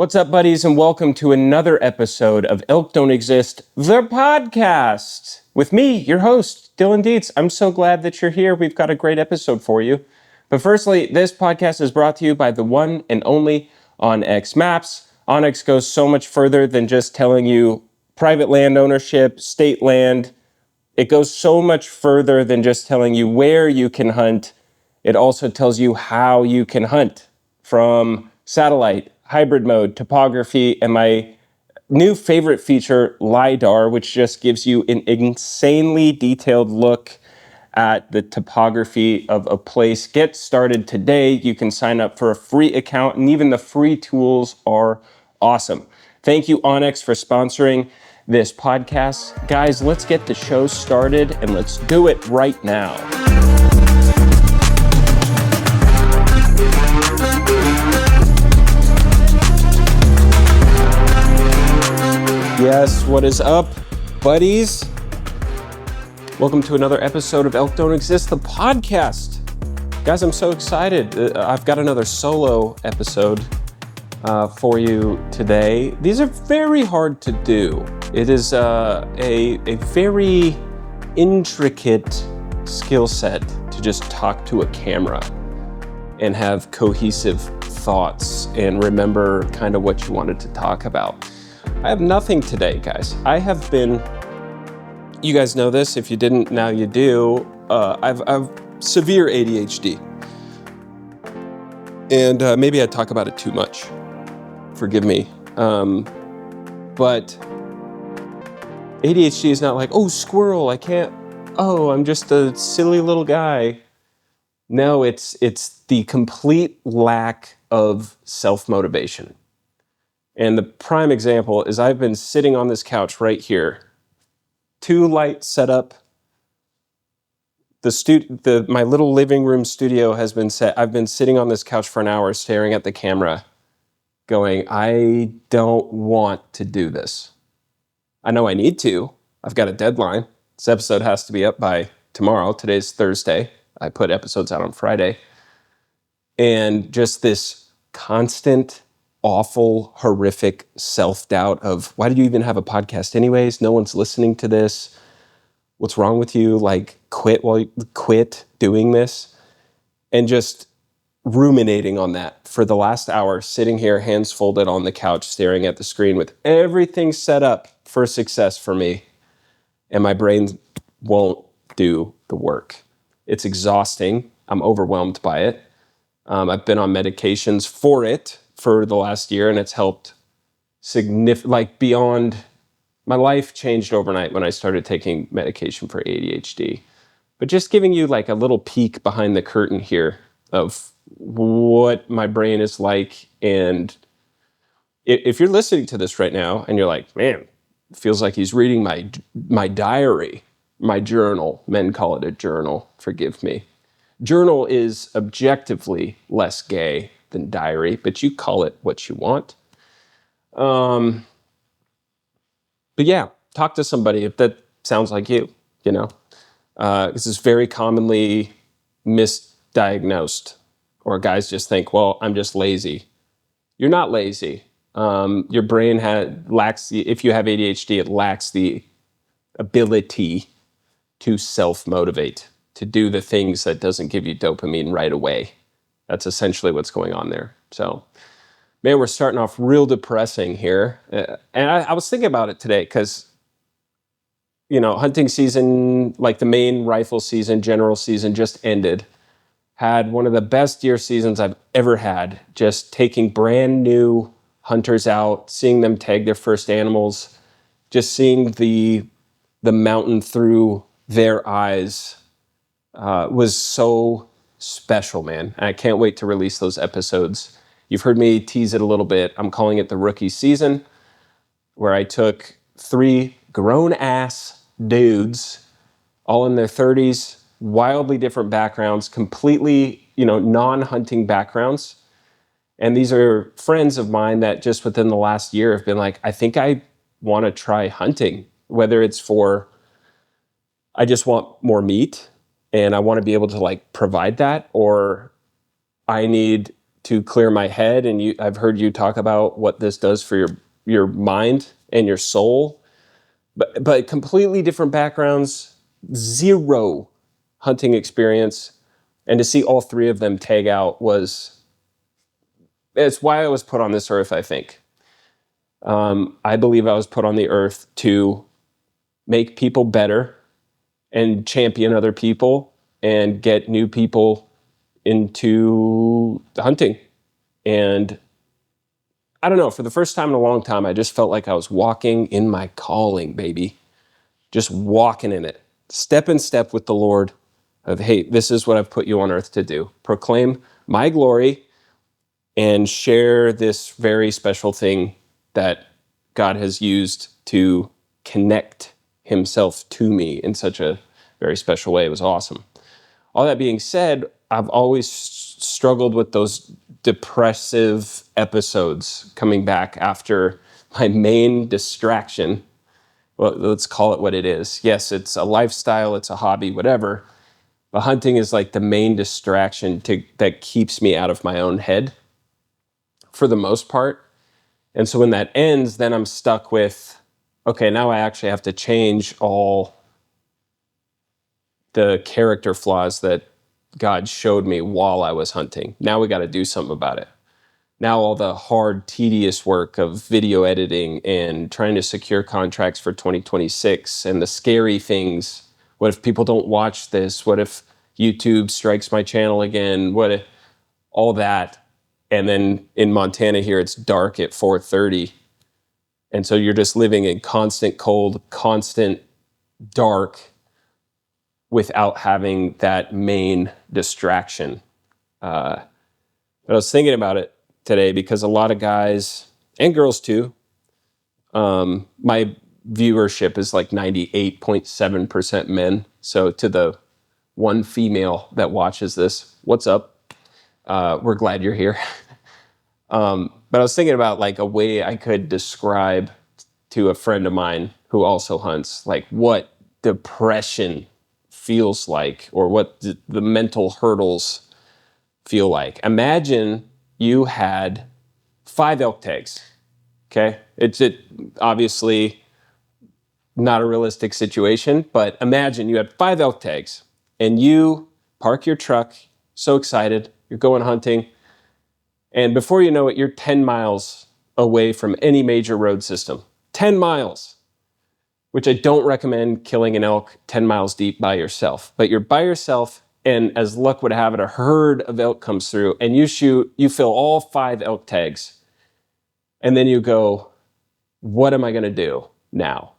What's up, buddies, and welcome to another episode of Elk Don't Exist, the podcast, with me, your host, Dillon Deitz. I'm so glad that you're here. We've got a great episode for you. But firstly, this podcast is brought to you by the one and only OnX Maps. OnX goes so much further than just telling you private land ownership, state land. It goes so much further than just telling you where you can hunt. It also tells you how you can hunt, from satellite, hybrid mode, topography, and my new favorite feature, LiDAR, which just gives you an insanely detailed look at the topography of a place. Get started today. You can sign up for a free account, and even the free tools are awesome. Thank you, OnX, for sponsoring this podcast. Guys, let's get the show started, and let's do it right now. Yes, what is up, buddies? Welcome to another episode of Elk Don't Exist, the podcast. Guys, I'm so excited. I've got another solo episode for you today. These are very hard to do. It is a very intricate skill set to just talk to a camera and have cohesive thoughts and remember kind of what you wanted to talk about. I have nothing today, guys. I have been, you guys know this, if you didn't, now you do. I've severe ADHD. And maybe I talk about it too much. Forgive me. But ADHD is not like, oh, squirrel, I can't, I'm just a silly little guy. No, it's the complete lack of self-motivation. And the prime example is I've been sitting on this couch right here. 2 lights set up. My little living room studio has been set. I've been sitting on this couch for an hour staring at the camera going, I don't want to do this. I know I need to. I've got a deadline. This episode has to be up by tomorrow. Today's Thursday. I put episodes out on Friday. And just this constant, awful, horrific self-doubt of, why did you even have a podcast anyways? No one's listening to this. What's wrong with you? Like, quit doing this. And just ruminating on that for the last hour, sitting here, hands folded on the couch, staring at the screen with everything set up for success for me. And my brain won't do the work. It's exhausting. I'm overwhelmed by it. I've been on medications for it for the last year, and it's helped beyond. My life changed overnight when I started taking medication for ADHD. But just giving you like a little peek behind the curtain here of what my brain is like. And if you're listening to this right now and you're like, man, it feels like he's reading my diary, my journal. Men call it a journal. Forgive me. Journal is objectively less gay than diary, but you call it what you want. But yeah, talk to somebody if that sounds like you, This is very commonly misdiagnosed, or guys just think, well, I'm just lazy. You're not lazy. Your brain lacks if you have ADHD, it lacks the ability to self-motivate, to do the things that doesn't give you dopamine right away. That's essentially what's going on there. So, man, we're starting off real depressing here. And I was thinking about it today because, hunting season, like the main rifle season, general season just ended. Had one of the best deer seasons I've ever had. Just taking brand new hunters out, seeing them tag their first animals, just seeing the mountain through their eyes was so special, man. And I can't wait to release those episodes. You've heard me tease it a little bit. I'm calling it the rookie season, where I took 3 grown-ass dudes, all in their 30s, wildly different backgrounds, completely, non-hunting backgrounds. And these are friends of mine that just within the last year have been like, I think I want to try hunting, whether it's for, I just want more meat and I want to be able to provide that, or I need to clear my head. And I've heard you talk about what this does for your mind and your soul. But completely different backgrounds, zero hunting experience. And to see all three of them tag out it's why I was put on this earth, I think. I believe I was put on the earth to make people better and champion other people and get new people into hunting. And I don't know, for the first time in a long time, I just felt like I was walking in my calling, baby. Just walking in it, step in step with the Lord of, hey, this is what I've put you on earth to do. Proclaim my glory and share this very special thing that God has used to connect himself to me in such a very special way. It was awesome. All that being said, I've always struggled with those depressive episodes coming back after my main distraction. Well, let's call it what it is. Yes, it's a lifestyle, it's a hobby, whatever. But hunting is like the main distraction that keeps me out of my own head for the most part. And so when that ends, then I'm stuck with, okay, now I actually have to change all the character flaws that God showed me while I was hunting. Now we got to do something about it. Now all the hard, tedious work of video editing and trying to secure contracts for 2026 and the scary things. What if people don't watch this? What if YouTube strikes my channel again? What if all that? And then in Montana here, it's dark at 4:30. And so you're just living in constant cold, constant dark without having that main distraction. But I was thinking about it today because a lot of guys and girls too, my viewership is like 98.7% men. So to the one female that watches this, what's up? We're glad you're here. But I was thinking about like a way I could describe to a friend of mine who also hunts, like what depression feels like, or what the mental hurdles feel like. Imagine you had 5 elk tags. Okay, it's obviously not a realistic situation, but imagine you had 5 elk tags and you park your truck, so excited, you're going hunting, and before you know it, you're 10 miles away from any major road system. 10 miles, which I don't recommend killing an elk 10 miles deep by yourself, but you're by yourself, and as luck would have it, a herd of elk comes through and you fill all 5 elk tags. And then you go, what am I going to do now?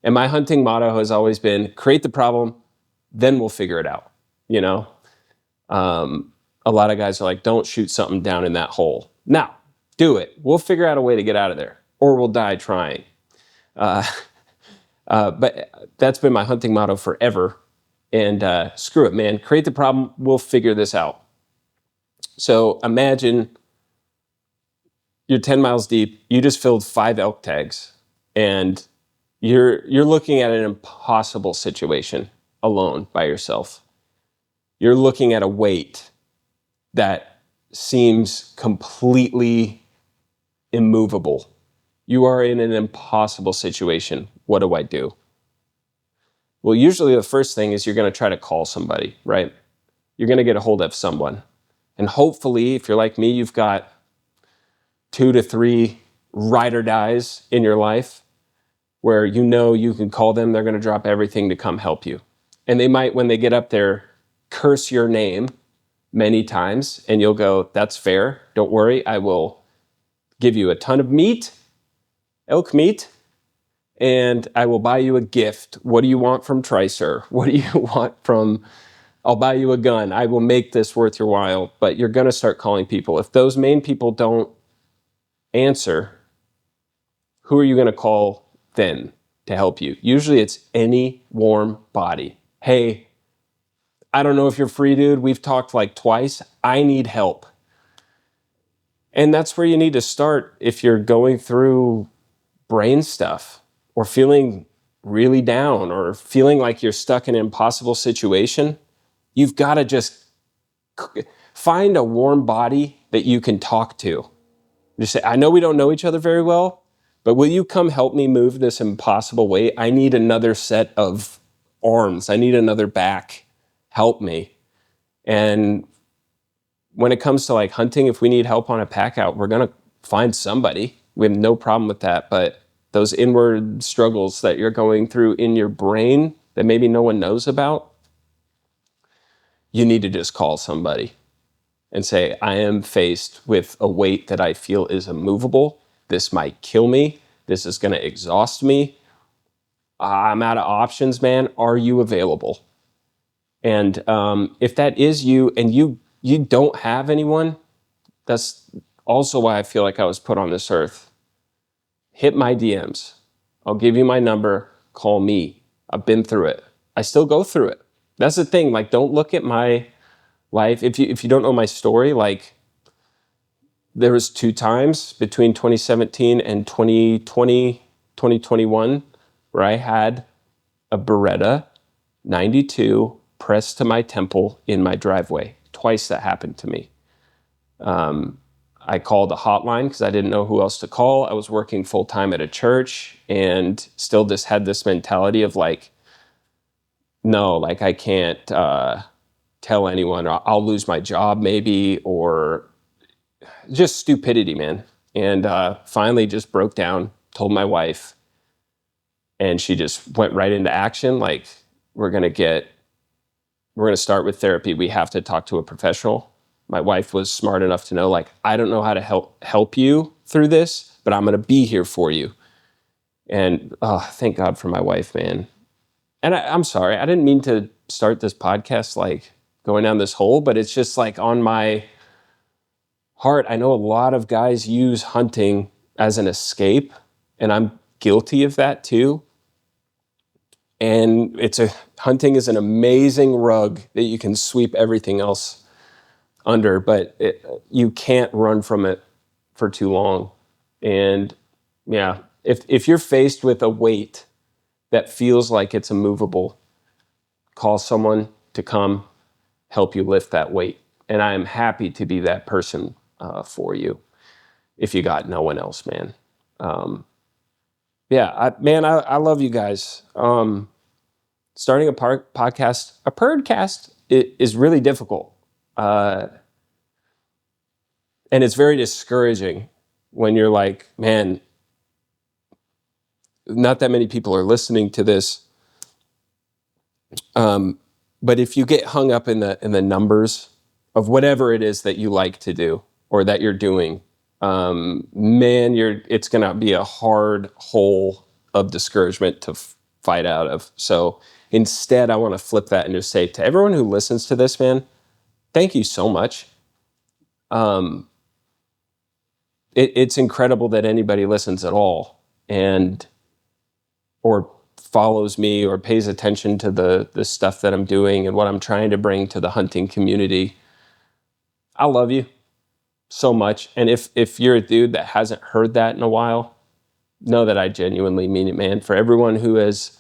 And my hunting motto has always been, create the problem, then we'll figure it out. You know, a lot of guys are like, don't shoot something down in that hole. Now, do it. We'll figure out a way to get out of there, or we'll die trying. But that's been my hunting motto forever. And screw it, man. Create the problem. We'll figure this out. So imagine you're 10 miles deep. You just filled 5 elk tags, and you're looking at an impossible situation alone by yourself. You're looking at a weight that seems completely immovable. You are in an impossible situation. What do I do? Well, usually the first thing is you're going to try to call somebody, right? You're going to get a hold of someone. And hopefully, if you're like me, you've got 2 to 3 ride or dies in your life where you know you can call them, they're going to drop everything to come help you. And they might, when they get up there, curse your name many times, and you'll go, that's fair, don't worry, I will give you a ton of meat, elk meat, and I will buy you a gift. What do you want from Tricer? What do you want from, I'll buy you a gun. I will make this worth your while. But you're going to start calling people. If those main people don't answer, who are you going to call then to help you? Usually it's any warm body. Hey, I don't know if you're free, dude. We've talked like twice. I need help. And that's where you need to start if you're going through brain stuff or feeling really down or feeling like you're stuck in an impossible situation. You've got to just find a warm body that you can talk to. Just say, I know we don't know each other very well, but will you come help me move this impossible weight? I need another set of arms. I need another back. Help me. And when it comes to like hunting, if we need help on a pack out, we're going to find somebody. We have no problem with that. But those inward struggles that you're going through in your brain that maybe no one knows about, you need to just call somebody and say, I am faced with a weight that I feel is immovable. This might kill me. This is going to exhaust me. I'm out of options, man. Are you available? And if that is you and you don't have anyone, that's also why I feel like I was put on this earth. Hit my DMs. I'll give you my number. Call me. I've been through it. I still go through it. That's the thing. Like, don't look at my life. If you don't know my story, like, there was 2 times between 2017 and 2020, 2021, where I had a Beretta 92 pressed to my temple in my driveway. Twice that happened to me. I called a hotline because I didn't know who else to call. I was working full time at a church and still just had this mentality of like, no, like I can't tell anyone, or I'll lose my job maybe, or just stupidity, man. And finally just broke down, told my wife, and she just went right into action. Like, we're going to start with therapy. We have to talk to a professional. My wife was smart enough to know, like, I don't know how to help you through this, but I'm going to be here for you. And thank God for my wife, man. And I'm sorry, I didn't mean to start this podcast like going down this hole, but it's just like on my heart. I know a lot of guys use hunting as an escape, and I'm guilty of that too. And hunting is an amazing rug that you can sweep everything else under, but you can't run from it for too long. And yeah, if you're faced with a weight that feels like it's immovable, call someone to come help you lift that weight. And I am happy to be that person for you if you got no one else, man. I love you guys. Starting a podcast, a perdcast, is really difficult. And it's very discouraging when you're like, man, not that many people are listening to this. But if you get hung up in the numbers of whatever it is that you like to do or that you're doing, man, it's going to be a hard hole of discouragement to fight out of. So instead, I want to flip that and just say to everyone who listens to this, man, thank you so much. It's incredible that anybody listens at all or follows me or pays attention to the stuff that I'm doing and what I'm trying to bring to the hunting community. I love you so much. And if you're a dude that hasn't heard that in a while, know that I genuinely mean it, man. For everyone who has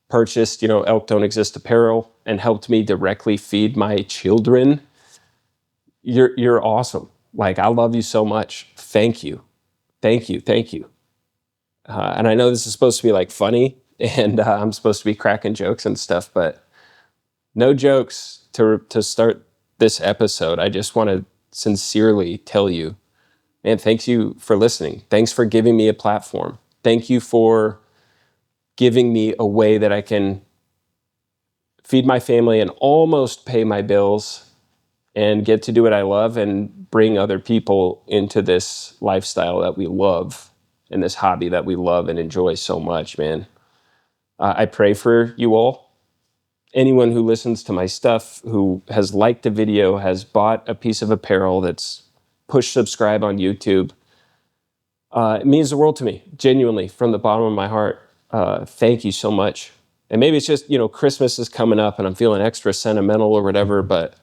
purchased, Elk Don't Exist apparel and helped me directly feed my children, you're awesome. Like, I love you so much. Thank you. Thank you. Thank you. And I know this is supposed to be like funny and I'm supposed to be cracking jokes and stuff, but no jokes to start this episode. I just want to sincerely tell you, man, thanks you for listening. Thanks for giving me a platform. Thank you for giving me a way that I can feed my family and almost pay my bills and get to do what I love and bring other people into this lifestyle that we love and this hobby that we love and enjoy so much, man. I pray for you all. Anyone who listens to my stuff, who has liked a video, has bought a piece of apparel, that's pushed subscribe on YouTube, it means the world to me, genuinely, from the bottom of my heart. Thank you so much. And maybe it's just, Christmas is coming up and I'm feeling extra sentimental or whatever, but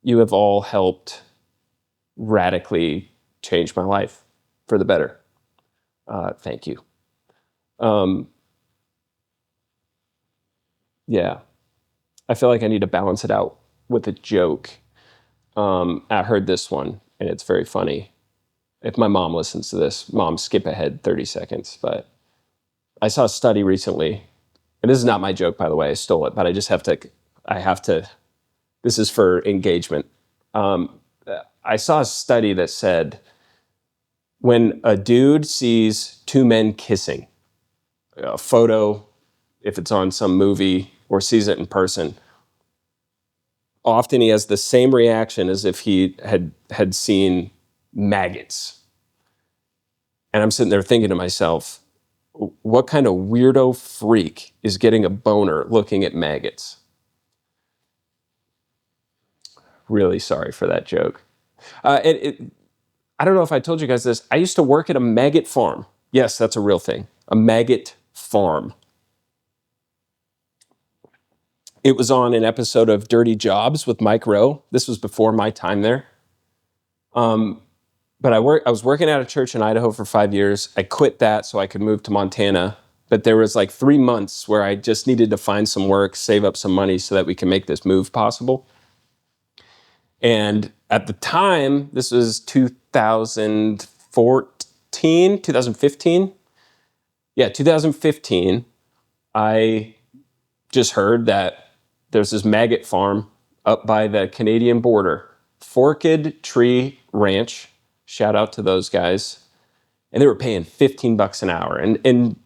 you have all helped radically change my life for the better. Thank you. Yeah. I feel like I need to balance it out with a joke. I heard this one, and it's very funny. If my mom listens to this, mom, skip ahead 30 seconds. But I saw a study recently, and this is not my joke, by the way. I stole it, but I have to, this is for engagement. I saw a study that said when a dude sees two men kissing, a photo, if it's on some movie, or sees it in person, often he has the same reaction as if he had seen maggots. And I'm sitting there thinking to myself, what kind of weirdo freak is getting a boner looking at maggots? Really sorry for that joke. I don't know if I told you guys this. I used to work at a maggot farm. Yes, that's a real thing. A maggot farm. It was on an episode of Dirty Jobs with Mike Rowe. This was before my time there. But I was working at a church in Idaho for 5 years. I quit that so I could move to Montana. But there was like 3 months where I just needed to find some work, save up some money so that we can make this move possible. And at the time, this was 2015. Yeah, 2015. I just heard that there's this maggot farm up by the Canadian border, Forked Tree Ranch. Shout out to those guys. And they were paying $15 an hour. And in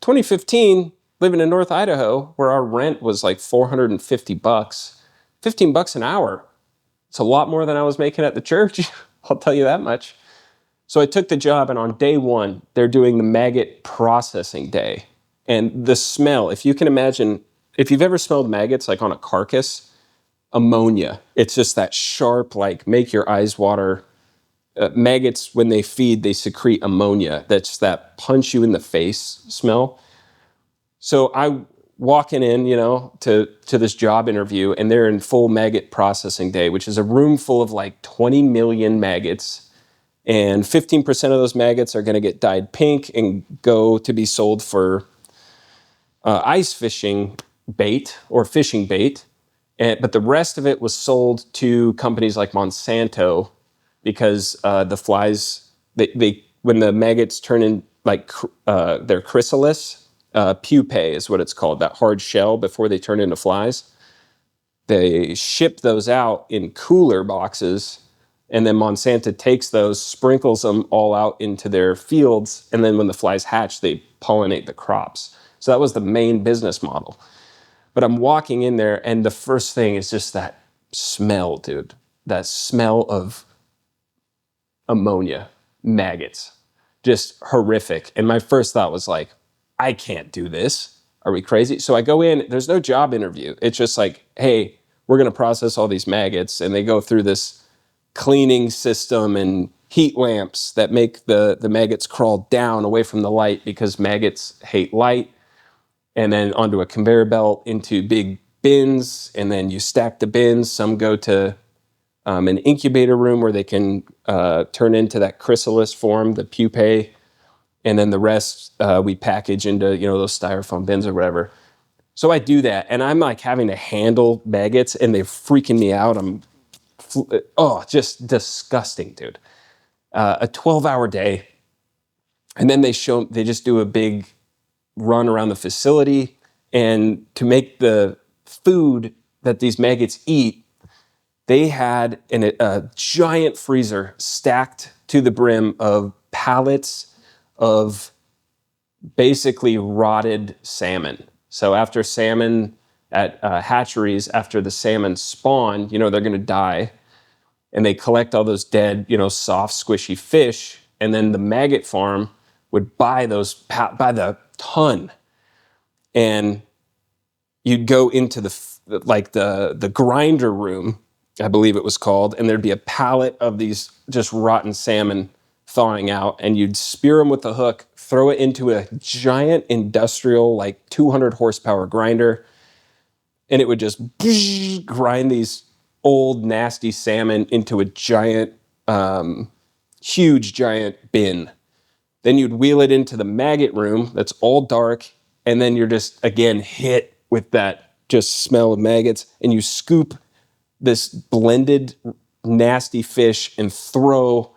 2015, living in North Idaho, where our rent was like $450, $15 an hour. It's a lot more than I was making at the church. I'll tell you that much. So I took the job, and on day one, they're doing the maggot processing day. And the smell, if you can imagine, if you've ever smelled maggots like on a carcass, ammonia. It's just that sharp, like make your eyes water. Maggots, when they feed, they secrete ammonia. That's that punch you in the face smell. So I walking in, to this job interview, and they're in full maggot processing day, which is a room full of like 20 million maggots. And 15% of those maggots are going to get dyed pink and go to be sold for ice fishing bait or fishing bait. But the rest of it was sold to companies like Monsanto because the flies, they when the maggots turn in like their chrysalis, pupae is what it's called, that hard shell before they turn into flies. They ship those out in cooler boxes, and then Monsanto takes those, sprinkles them all out into their fields, and then when the flies hatch, they pollinate the crops. So that was the main business model. But I'm walking in there, and the first thing is just that smell, dude. That smell of ammonia, maggots, just horrific. And my first thought was like, I can't do this. Are we crazy? So I go in, there's no job interview. It's just like, hey, we're going to process all these maggots. And they go through this cleaning system and heat lamps that make the maggots crawl down away from the light because maggots hate light. And then onto a conveyor belt into big bins. And then you stack the bins. Some go to an incubator room where they can turn into that chrysalis form, the pupae. And then the rest we package into, those styrofoam bins or whatever. So I do that, and I'm like having to handle maggots, and they're freaking me out. Just disgusting, dude. A 12-hour day, and then they just do a big run around the facility, and to make the food that these maggots eat, they had a giant freezer stacked to the brim of pallets of basically rotted salmon. So after salmon at hatcheries, after the salmon spawn, they're going to die. And they collect all those dead, soft, squishy fish. And then the maggot farm would buy those by the ton. And you'd go into the grinder room, I believe it was called, and there'd be a pallet of these just rotten salmon thawing out, and you'd spear them with a hook, throw it into a giant industrial, like 200 horsepower grinder, and it would just grind these old, nasty salmon into a giant, huge, giant bin. Then you'd wheel it into the maggot room that's all dark, and then you're just, again, hit with that just smell of maggots, and you scoop this blended nasty fish and throw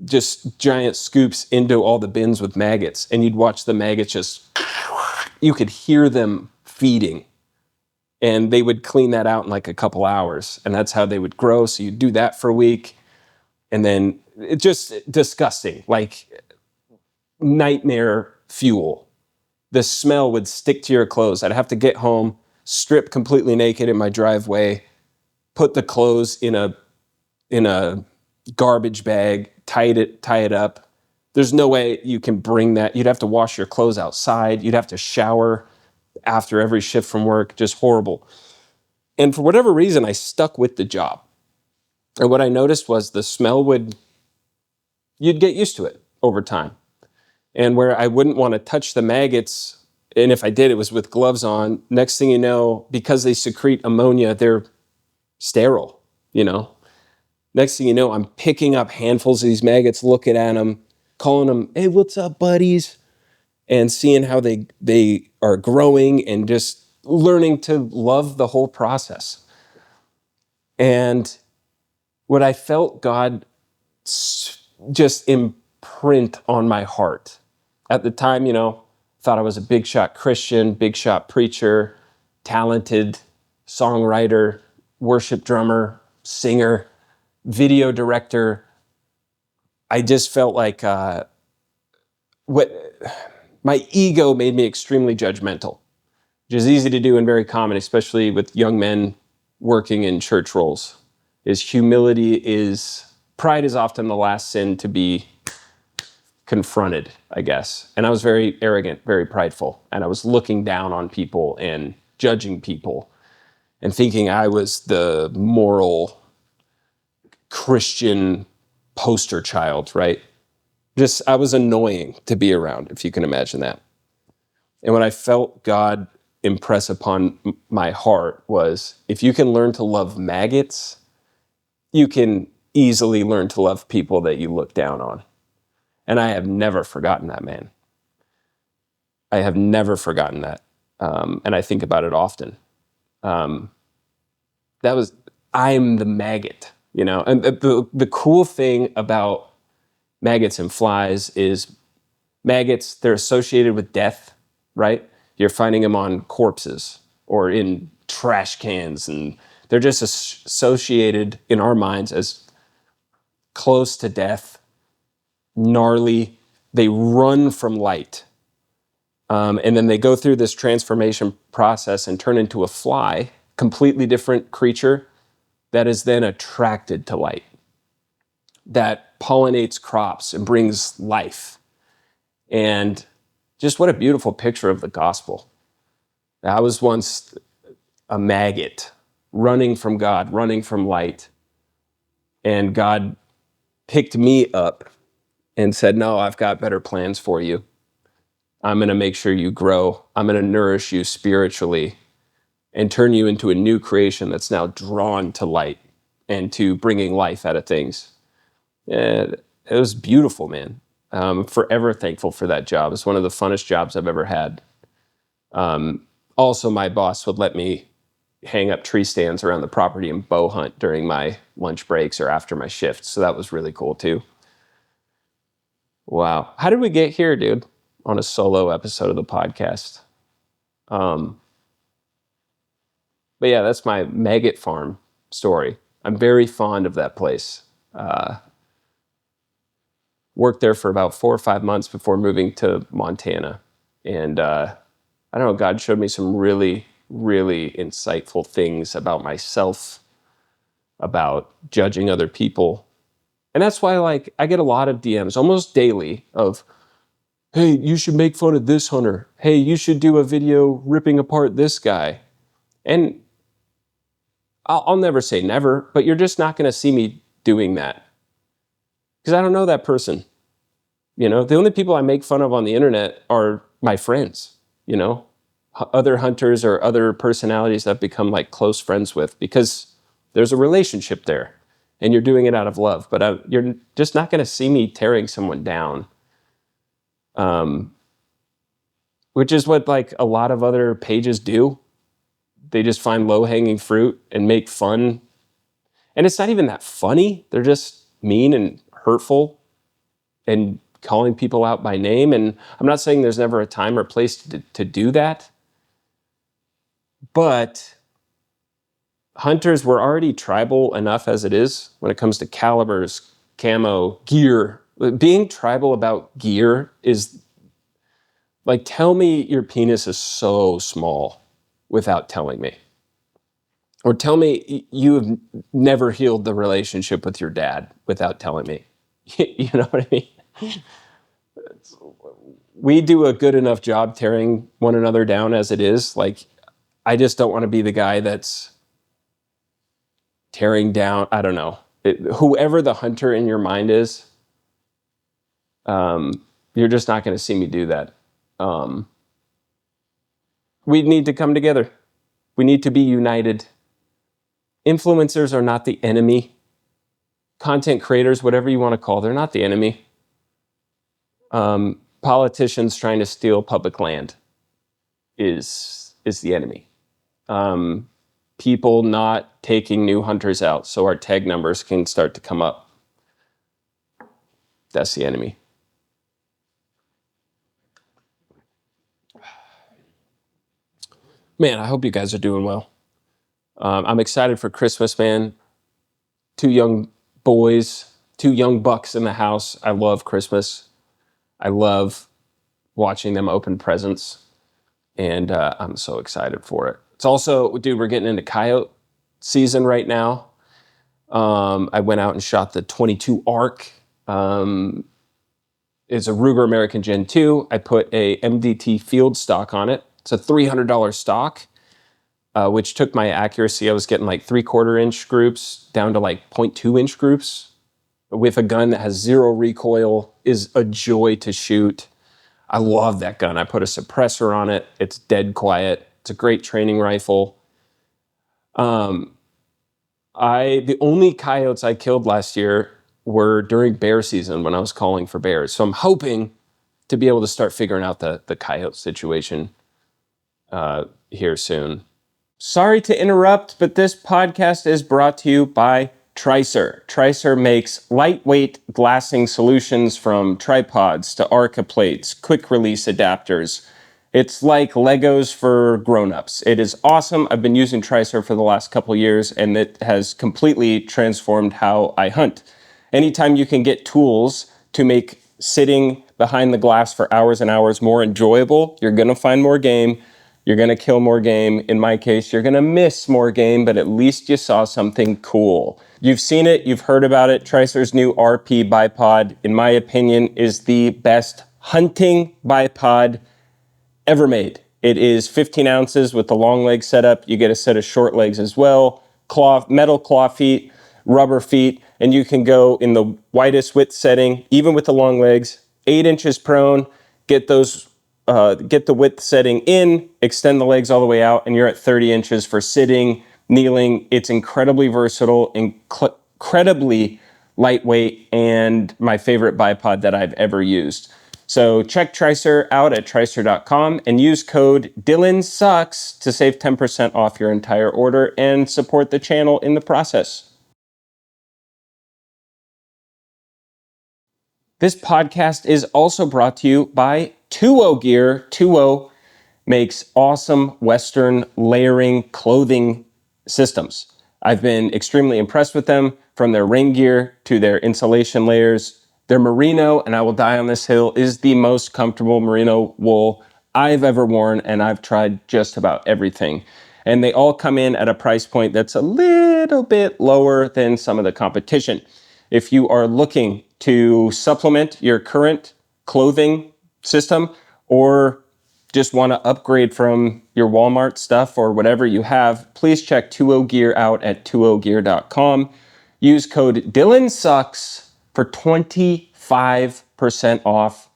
just giant scoops into all the bins with maggots. And you'd watch the maggots just, you could hear them feeding. And they would clean that out in like a couple hours. And that's how they would grow. So you'd do that for a week. And then it just disgusting, like nightmare fuel. The smell would stick to your clothes. I'd have to get home, strip completely naked in my driveway, put the clothes in a garbage bag, tie it up. There's no way you can bring that. You'd have to wash your clothes outside. You'd have to shower after every shift from work. Just horrible. And for whatever reason, I stuck with the job. And what I noticed was the smell you'd get used to it over time. And where I wouldn't want to touch the maggots, and if I did, it was with gloves on. Next thing you know, because they secrete ammonia, they're sterile, Next thing you know, I'm picking up handfuls of these maggots, looking at them, calling them, hey, what's up, buddies? And seeing how they are growing and just learning to love the whole process. And what I felt God just imprint on my heart. At the time, thought I was a big shot Christian, big shot preacher, talented songwriter, worship drummer, singer, video director. I just felt like my ego made me extremely judgmental, which is easy to do and very common, especially with young men working in church roles. Pride is often the last sin to be confronted, I guess. And I was very arrogant, very prideful. And I was looking down on people and judging people and thinking I was the moral Christian poster child, right? I was annoying to be around, if you can imagine that. And what I felt God impress upon my heart was, if you can learn to love maggots, you can easily learn to love people that you look down on. And I have never forgotten that, man. I have never forgotten that. And I think about it often. I'm the maggot, And the cool thing about maggots and flies is maggots, they're associated with death, right? You're finding them on corpses or in trash cans, and they're just associated in our minds as close to death, gnarly. They run from light. And then they go through this transformation process and turn into a fly, completely different creature that is then attracted to light, that pollinates crops and brings life. And just what a beautiful picture of the gospel. I was once a maggot, running from God, running from light. And God picked me up and said, no, I've got better plans for you. I'm going to make sure you grow. I'm going to nourish you spiritually and turn you into a new creation that's now drawn to light and to bringing life out of things. And it was beautiful, man. I'm forever thankful for that job. It's one of the funnest jobs I've ever had. Also, my boss would let me hang up tree stands around the property and bow hunt during my lunch breaks or after my shifts. So that was really cool too. Wow. How did we get here, dude? On a solo episode of the podcast. But yeah, that's my maggot farm story. I'm very fond of that place. Worked there for about 4 or 5 months before moving to Montana. And I don't know, God showed me some really, really insightful things about myself, about judging other people. And that's why I get a lot of DMs almost daily of, hey, you should make fun of this hunter. Hey, you should do a video ripping apart this guy. And I'll never say never, but you're just not going to see me doing that. Because I don't know that person. The only people I make fun of on the internet are my friends, other hunters or other personalities that I've become like close friends with, because there's a relationship there and you're doing it out of love. But you're just not going to see me tearing someone down. Which is what a lot of other pages do. They just find low-hanging fruit and make fun. And it's not even that funny. They're just mean and hurtful and calling people out by name. And I'm not saying there's never a time or place to do that. But hunters were already tribal enough as it is when it comes to calibers, camo, gear. Being tribal about gear is like, tell me your penis is so small without telling me. Or tell me you have never healed the relationship with your dad without telling me. You know what I mean? We do a good enough job tearing one another down as it is. Like, I just don't want to be the guy that's tearing down, I don't know. Whoever the hunter in your mind is, you're just not going to see me do that. We need to come together. We need to be united. Influencers are not the enemy. Content creators, whatever you want to call, they're not the enemy. Politicians trying to steal public land is the enemy. People not taking new hunters out so our tag numbers can start to come up. That's the enemy. Man, I hope you guys are doing well. I'm excited for Christmas, man. 2 young boys, 2 young bucks in the house. I love Christmas. I love watching them open presents. And I'm so excited for it. It's also, dude, we're getting into coyote season right now. I went out and shot the 22 ARC. It's a Ruger American Gen 2. I put a MDT field stock on it. It's a $300 stock, which took my accuracy. I was getting like 3/4 inch groups down to like 0.2 inch groups with a gun that has 0 recoil. Is a joy to shoot. I love that gun. I put a suppressor on it. It's dead quiet. It's a great training rifle. The only coyotes I killed last year were during bear season when I was calling for bears. So I'm hoping to be able to start figuring out the coyote situation here soon. Sorry to interrupt, but this podcast is brought to you by Tricer. Tricer makes lightweight glassing solutions from tripods to Arca plates, quick release adapters. It's like Legos for grown-ups. It is awesome. I've been using Tricer for the last couple years, and it has completely transformed how I hunt. Anytime you can get tools to make sitting behind the glass for hours and hours more enjoyable, you're gonna find more game. You're going to kill more game. In my case, you're going to miss more game, but at least you saw something cool. You've seen it. You've heard about it. Tricer's new RP bipod, in my opinion, is the best hunting bipod ever made. It is 15 ounces with the long leg setup. You get a set of short legs as well, metal claw feet, rubber feet, and you can go in the widest width setting, even with the long legs, 8 inches prone, get the width setting in, extend the legs all the way out, and you're at 30 inches for sitting, kneeling. It's incredibly versatile, incredibly lightweight, and my favorite bipod that I've ever used. So check Tricer out at tricer.com and use code dillonsucks to save 10% off your entire order and support the channel in the process. This podcast is also brought to you by 2O Gear. 2O makes awesome Western layering clothing systems. I've been extremely impressed with them, from their rain gear to their insulation layers. Their merino, and I will die on this hill, is the most comfortable merino wool I've ever worn, and I've tried just about everything. And they all come in at a price point that's a little bit lower than some of the competition. If you are looking to supplement your current clothing system, or just want to upgrade from your Walmart stuff or whatever you have, please check 2O Gear out at 2ogear.com. Use code dillonsucks for 25% off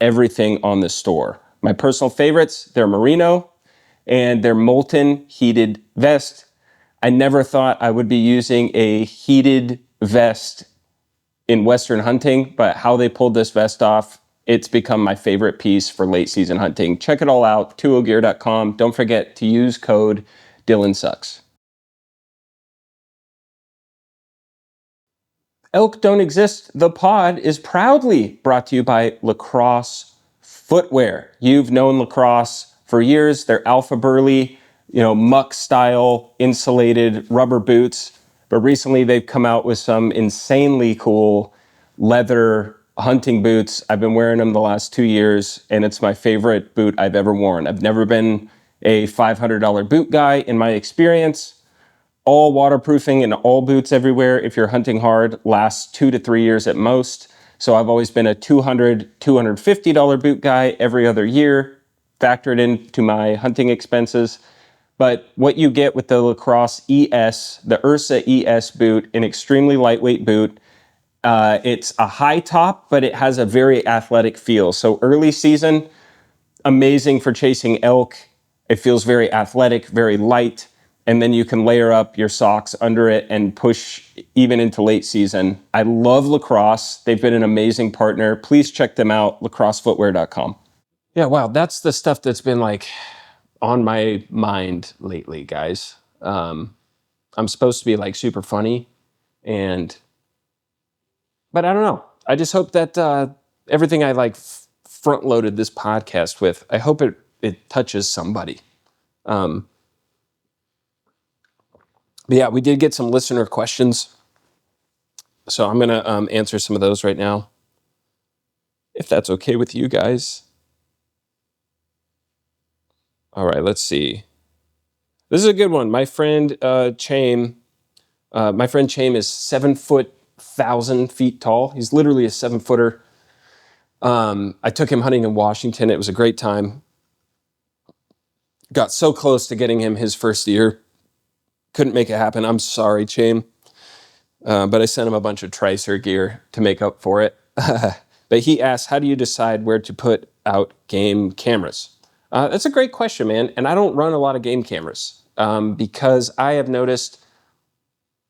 everything on the store. My personal favorites, their merino and their molten heated vest. I never thought I would be using a heated vest in Western hunting, but how they pulled this vest off, it's become my favorite piece for late season hunting. Check it all out, 2ogear.com. Don't forget to use code dillonsucks. Elk Don't Exist, the pod, is proudly brought to you by Lacrosse Footwear. You've known Lacrosse for years. They're Alpha Burley, muck style insulated rubber boots. But recently they've come out with some insanely cool leather hunting boots. I've been wearing them the last 2 years, and it's my favorite boot I've ever worn. I've never been a $500 boot guy in my experience. All waterproofing and all boots everywhere, if you're hunting hard, lasts 2 to 3 years at most. So I've always been a $200, $250 boot guy every other year, factored into my hunting expenses. But what you get with the Lacrosse ES, the Ursa ES boot, an extremely lightweight boot, it's a high top, but it has a very athletic feel. So early season, amazing for chasing elk. It feels very athletic, very light. And then you can layer up your socks under it and push even into late season. I love Lacrosse. They've been an amazing partner. Please check them out, lacrossefootwear.com. Yeah, wow, that's the stuff that's been like on my mind lately, guys. I'm supposed to be like super funny, but I don't know. I just hope that everything I like front loaded this podcast with, I hope it touches somebody. But yeah, we did get some listener questions. So I'm going to answer some of those right now, if that's okay with you guys. All right, let's see. This is a good one. My friend Chaim is 7 foot, 1,000 feet tall. He's literally a 7-footer. I took him hunting in Washington. It was a great time. Got so close to getting him his first year. Couldn't make it happen. I'm sorry, Chaim. But I sent him a bunch of Tricer gear to make up for it. But he asked, how do you decide where to put out game cameras? That's a great question, man. And I don't run a lot of game cameras because I have noticed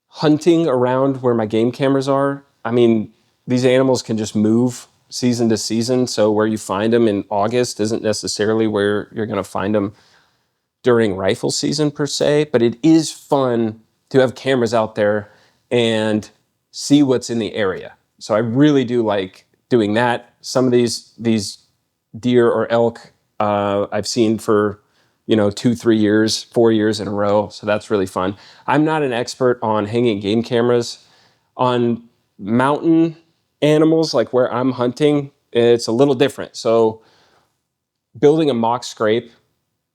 hunting around where my game cameras are. I mean, these animals can just move season to season. So where you find them in August isn't necessarily where you're going to find them during rifle season per se, but it is fun to have cameras out there and see what's in the area. So I really do like doing that. Some of these deer or elk I've seen for 2-3 years, 4 years in a row. So that's really fun. I'm not an expert on hanging game cameras. On mountain animals, like where I'm hunting, it's a little different. So building a mock scrape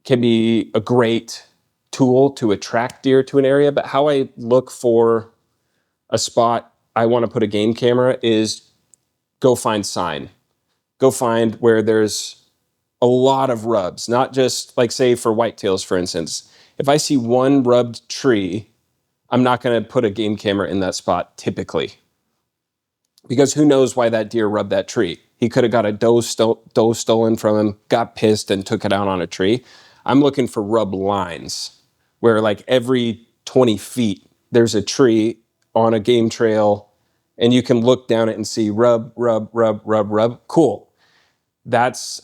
can be a great tool to attract deer to an area, but how I look for a spot I want to put a game camera is go find sign. Go find where there's a lot of rubs, not just like say for whitetails, for instance. If I see one rubbed tree, I'm not going to put a game camera in that spot typically, because who knows why that deer rubbed that tree. He could have got a doe stolen from him, got pissed and took it out on a tree. I'm looking for rub lines where like every 20 feet, there's a tree on a game trail and you can look down it and see rub, rub, rub, rub, rub. Cool. That's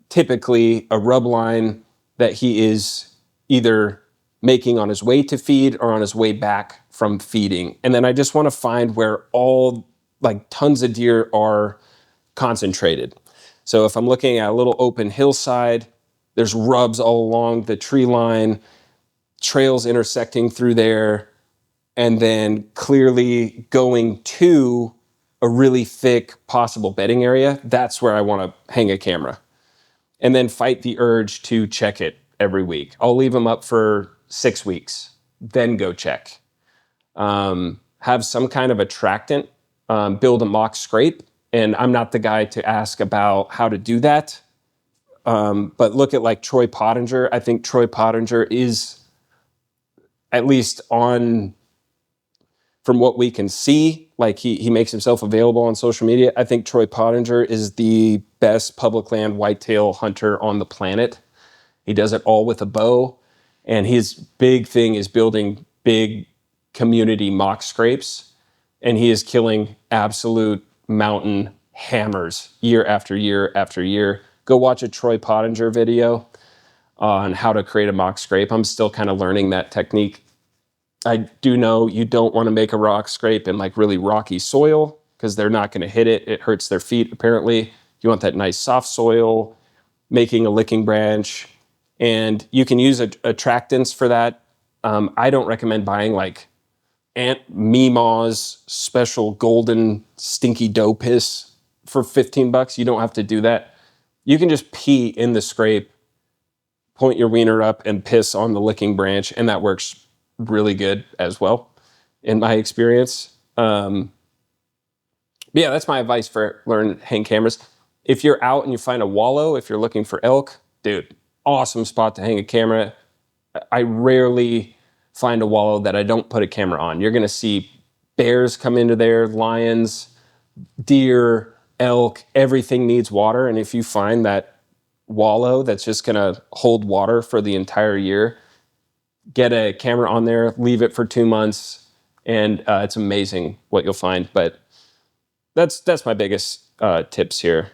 typically a rub line that he is either making on his way to feed or on his way back from feeding. And then I just want to find where all like tons of deer are concentrated. So if I'm looking at a little open hillside, there's rubs all along the tree line, trails intersecting through there, and then clearly going to a really thick possible bedding area. That's where I want to hang a camera. And then fight the urge to check it every week. I'll leave them up for 6 weeks, then go check. Have some kind of attractant, build a mock scrape. And I'm not the guy to ask about how to do that. But look at like Troy Pottinger. I think Troy Pottinger is, at least from what we can see, like he makes himself available on social media. I think Troy Pottinger is the best public land whitetail hunter on the planet. He does it all with a bow. And his big thing is building big community mock scrapes. And he is killing absolute mountain hammers year after year after year. Go watch a Troy Pottinger video on how to create a mock scrape. I'm still kind of learning that technique. I do know you don't want to make a rock scrape in like really rocky soil because they're not going to hit it. It hurts their feet, apparently. You want that nice soft soil, making a licking branch. And you can use attractants for that. I don't recommend buying like Aunt Meemaw's special golden stinky dough piss for $15. You don't have to do that. You can just pee in the scrape, point your wiener up, and piss on the licking branch, and that works really good as well, in my experience. But yeah, that's my advice for learning hang cameras. If you're out and you find a wallow, if you're looking for elk, dude, awesome spot to hang a camera. I rarely find a wallow that I don't put a camera on. You're gonna see bears come into there, lions, deer, elk, everything needs water. And if you find that wallow that's just gonna hold water for the entire year, get a camera on there, leave it for 2 months, and it's amazing what you'll find. But that's my biggest tips here.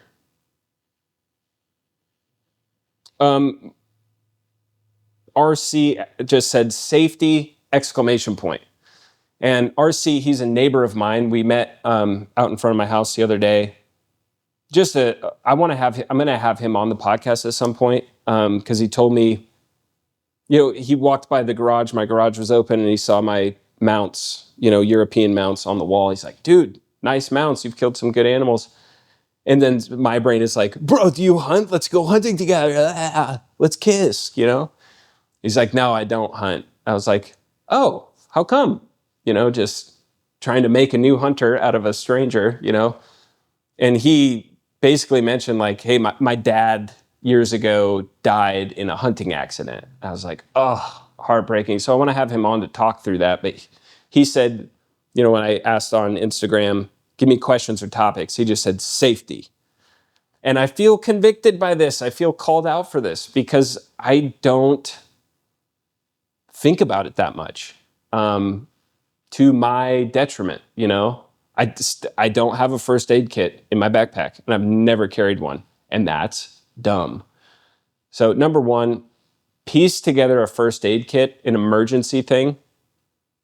RC just said safety, exclamation point. And RC, he's a neighbor of mine. We met out in front of my house the other day. I'm going to have him on the podcast at some point because he told me, he walked by the garage. My garage was open and he saw my mounts, European mounts on the wall. He's like, dude, nice mounts. You've killed some good animals. And then my brain is like, bro, do you hunt? Let's go hunting together. Let's kiss, He's like, no, I don't hunt. I was like, oh, how come? Just trying to make a new hunter out of a stranger, And he basically mentioned like, hey, my dad years ago died in a hunting accident. I was like, oh, heartbreaking. So I want to have him on to talk through that. But he said, when I asked on Instagram, give me questions or topics, he just said safety. And I feel convicted by this. I feel called out for this because I don't think about it that much, to my detriment. I don't have a first aid kit in my backpack, and I've never carried one, and that's dumb. So number one, piece together a first aid kit, an emergency thing,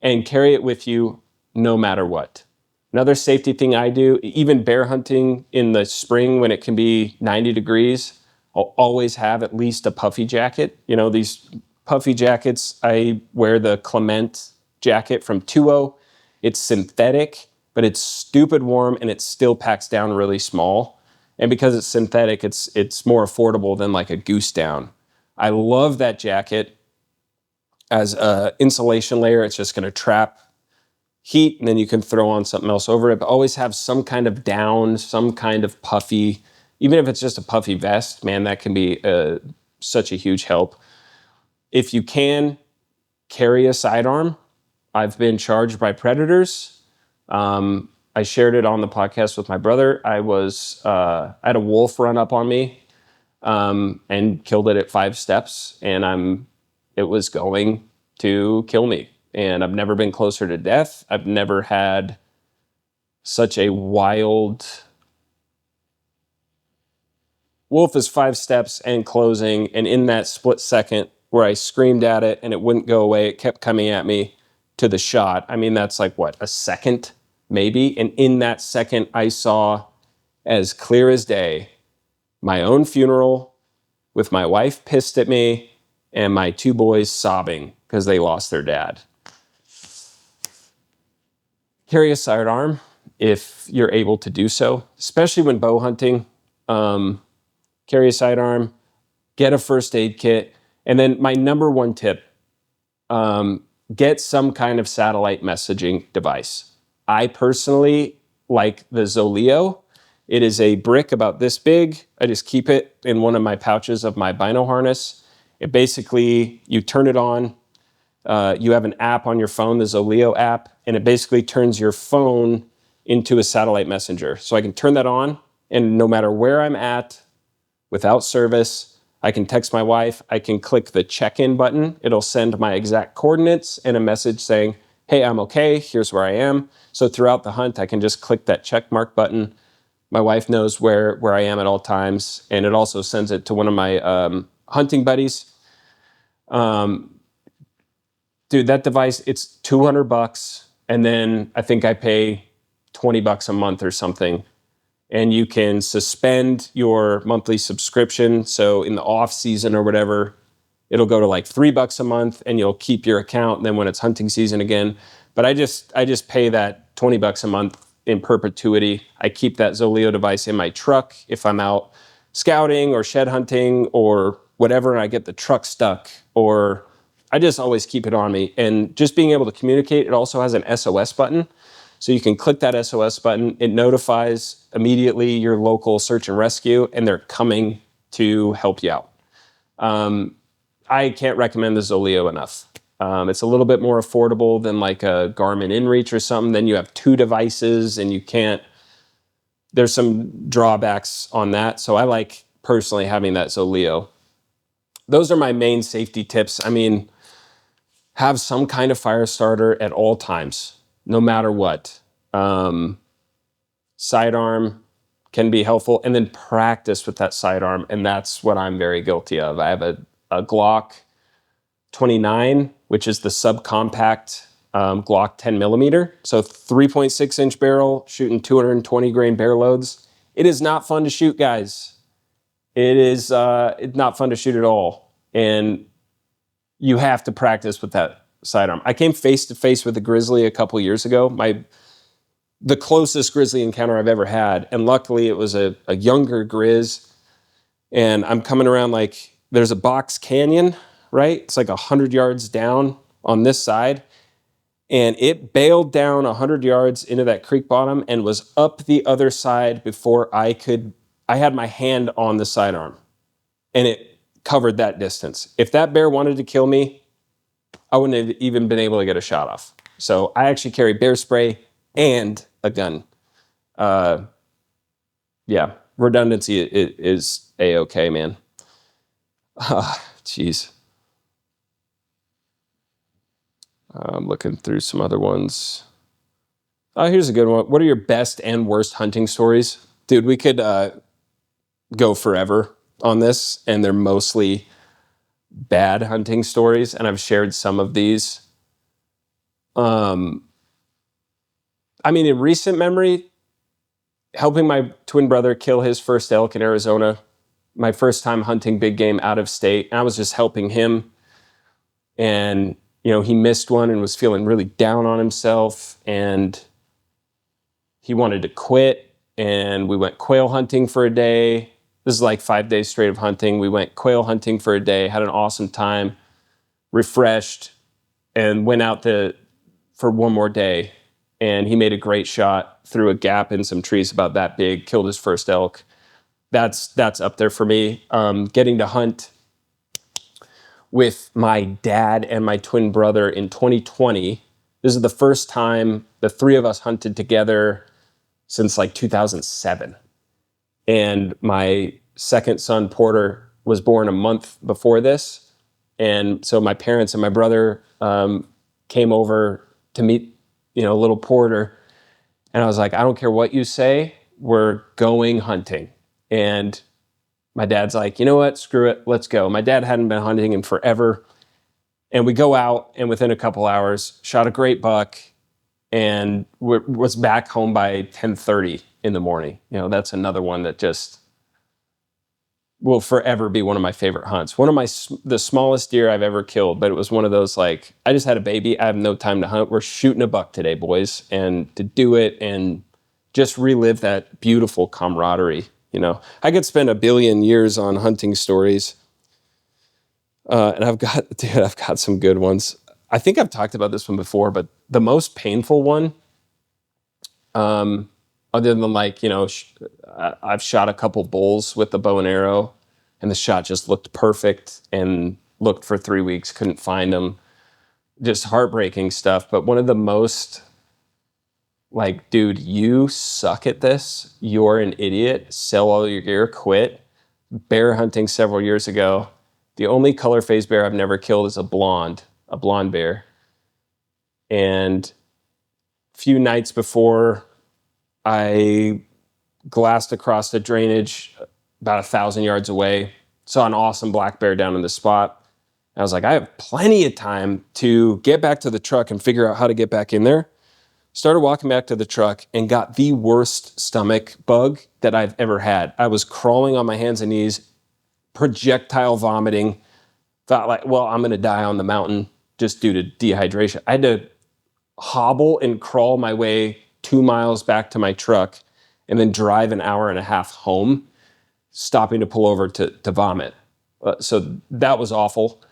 and carry it with you no matter what. Another safety thing I do, even bear hunting in the spring when it can be 90 degrees, I'll always have at least a puffy jacket. These puffy jackets, I wear the Clement jacket from 2.0. It's synthetic, but it's stupid warm and it still packs down really small. And because it's synthetic, it's more affordable than like a goose down. I love that jacket as an insulation layer. It's just going to trap heat and then you can throw on something else over it. But always have some kind of down, some kind of puffy, even if it's just a puffy vest, man, that can be such a huge help. If you can, carry a sidearm. I've been charged by predators. I shared it on the podcast with my brother. I had a wolf run up on me and killed it at 5 steps, and it was going to kill me. And I've never been closer to death. I've never had such a wild... Wolf is 5 steps and closing, and in that split second where I screamed at it and it wouldn't go away, it kept coming at me to the shot. I mean, that's like, what, a second maybe? And in that second, I saw as clear as day my own funeral with my wife pissed at me and my 2 boys sobbing because they lost their dad. Carry a sidearm if you're able to do so, especially when bow hunting. Carry a sidearm, get a first aid kit. And then my number one tip, get some kind of satellite messaging device. I personally like the Zoleo. It is a brick about this big. I just keep it in one of my pouches of my bino harness. It basically, you turn it on, you have an app on your phone, the Zoleo app, and it basically turns your phone into a satellite messenger. So I can turn that on, and no matter where I'm at, without service, I can text my wife, I can click the check-in button, it'll send my exact coordinates and a message saying, hey, I'm okay, here's where I am. So throughout the hunt, I can just click that check mark button. My wife knows where I am at all times, and it also sends it to one of my hunting buddies. Dude, that device, it's $200, and then I think I pay $20 a month or something. And you can suspend your monthly subscription. So in the off season or whatever, it'll go to like $3 a month, and you'll keep your account. And then when it's hunting season again, but I just pay that $20 a month in perpetuity. I keep that Zoleo device in my truck if I'm out scouting or shed hunting or whatever, and I get the truck stuck, or I just always keep it on me. And just being able to communicate, it also has an SOS button. So you can click that SOS button. It notifies immediately your local search and rescue, and they're coming to help you out. I can't recommend the Zoleo enough. It's a little bit more affordable than like a Garmin InReach or something. Then you have 2 devices, and you can't, there's some drawbacks on that. So I like personally having that Zoleo. Those are my main safety tips. I mean, have some kind of fire starter at all times, no matter what. Sidearm can be helpful, and then practice with that sidearm, and that's what I'm very guilty of. I have a Glock 29, which is the subcompact Glock 10 millimeter. So 3.6 inch barrel, shooting 220 grain bear loads. It is not fun to shoot, guys. It's not fun to shoot at all. And you have to practice with that sidearm. I came face to face with a grizzly a couple years ago. The closest grizzly encounter I've ever had. And luckily it was a younger grizz. And I'm coming around, like, there's a box canyon, right? It's like 100 yards down on this side. And it bailed down 100 yards into that creek bottom and was up the other side before I had my hand on the sidearm. And it covered that distance. If that bear wanted to kill me, I wouldn't have even been able to get a shot off. So I actually carry bear spray and a gun. Yeah, redundancy is A-okay, man. Jeez. I'm looking through some other ones. Oh, here's a good one. What are your best and worst hunting stories? Dude, we could go forever on this, and they're mostly bad hunting stories, and I've shared some of these. I mean, in recent memory, helping my twin brother kill his first elk in Arizona, my first time hunting big game out of state. I was just helping him, and he missed one and was feeling really down on himself, and he wanted to quit, and we went quail hunting for a day. This is like 5 days straight of hunting. We went quail hunting for a day, had an awesome time, refreshed, and went out for one more day. And he made a great shot through a gap in some trees about that big, killed his first elk. That's up there for me. Getting to hunt with my dad and my twin brother in 2020. This is the first time the 3 of us hunted together since like 2007. And my second son, Porter, was born a month before this. And so my parents and my brother came over to meet, little Porter. And I was like, I don't care what you say, we're going hunting. And my dad's like, you know what, screw it, let's go. My dad hadn't been hunting in forever. And we go out, and within a couple hours, shot a great buck, and was back home by 10:30 in the morning. That's another one that just will forever be one of my favorite hunts. One of the smallest deer I've ever killed, but it was one of those, like, I just had a baby, I have no time to hunt. We're shooting a buck today, boys. And to do it and just relive that beautiful camaraderie, I could spend a billion years on hunting stories. And I've got some good ones. I think I've talked about this one before, but the most painful one, other than I've shot a couple bulls with the bow and arrow, and the shot just looked perfect, and looked for 3 weeks, couldn't find them. Just heartbreaking stuff. But one of the most, dude, you suck at this. You're an idiot. Sell all your gear, quit. Bear hunting several years ago. The only color phase bear I've never killed is a blonde bear. And a few nights before, I glassed across the drainage about 1,000 yards away, saw an awesome black bear down in the spot. I was like, I have plenty of time to get back to the truck and figure out how to get back in there. Started walking back to the truck and got the worst stomach bug that I've ever had. I was crawling on my hands and knees, projectile vomiting. Thought like, well, I'm going to die on the mountain just due to dehydration. I had to hobble and crawl my way 2 miles back to my truck and then drive an hour and a half home, stopping to pull over to vomit. So that was awful.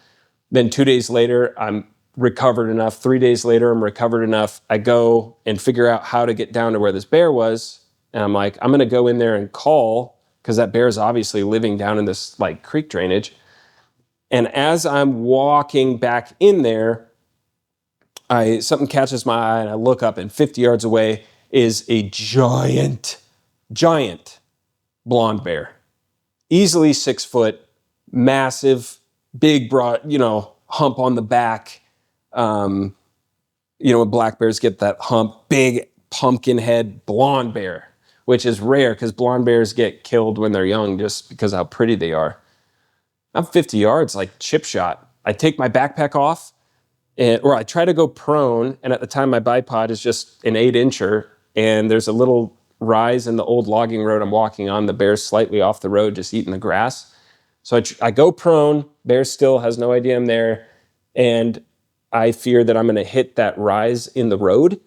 Then 2 days later, I'm recovered enough. 3 days later, I'm recovered enough. I go and figure out how to get down to where this bear was. And I'm like, I'm going to go in there and call, because that bear is obviously living down in this like creek drainage. And as I'm walking back in there, something catches my eye and I look up, and 50 yards away is a giant blonde bear. Easily 6 foot, massive, big, broad, hump on the back. When black bears get that hump, big pumpkin head blonde bear, which is rare because blonde bears get killed when they're young just because of how pretty they are. I'm 50 yards, like chip shot. I take my backpack off, or I try to go prone, and at the time my bipod is just an 8-incher, and there's a little rise in the old logging road I'm walking on. The bear's slightly off the road, just eating the grass. So I go prone, bear still has no idea I'm there, and I fear that I'm going to hit that rise in the road.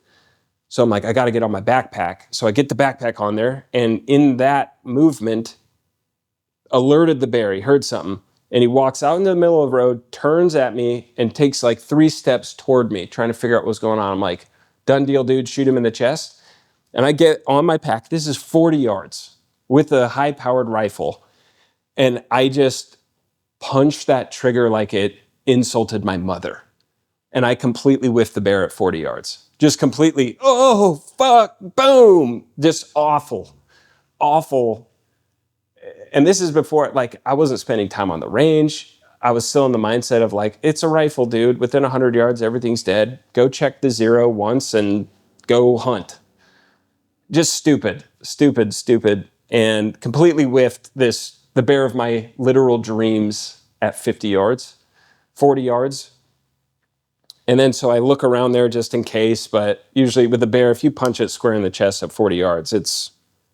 So I'm like, I got to get on my backpack. So I get the backpack on there, and in that movement, alerted the bear. He heard something, and he walks out into the middle of the road, turns at me, and takes like 3 steps toward me, trying to figure out what's going on. I'm like, done deal, dude, shoot him in the chest. And I get on my pack. This is 40 yards with a high-powered rifle. And I just punched that trigger like it insulted my mother. And I completely whiffed the bear at 40 yards. Just completely, oh, fuck, boom. Just awful. And this is before, like, I wasn't spending time on the range. I was still in the mindset of like, it's a rifle, dude. Within 100 yards, everything's dead. Go check the 0 once and go hunt. Just stupid. And completely whiffed the bear of my literal dreams at 50 yards, 40 yards. And then so I look around there just in case, but usually with a bear, if you punch it square in the chest at 40 yards,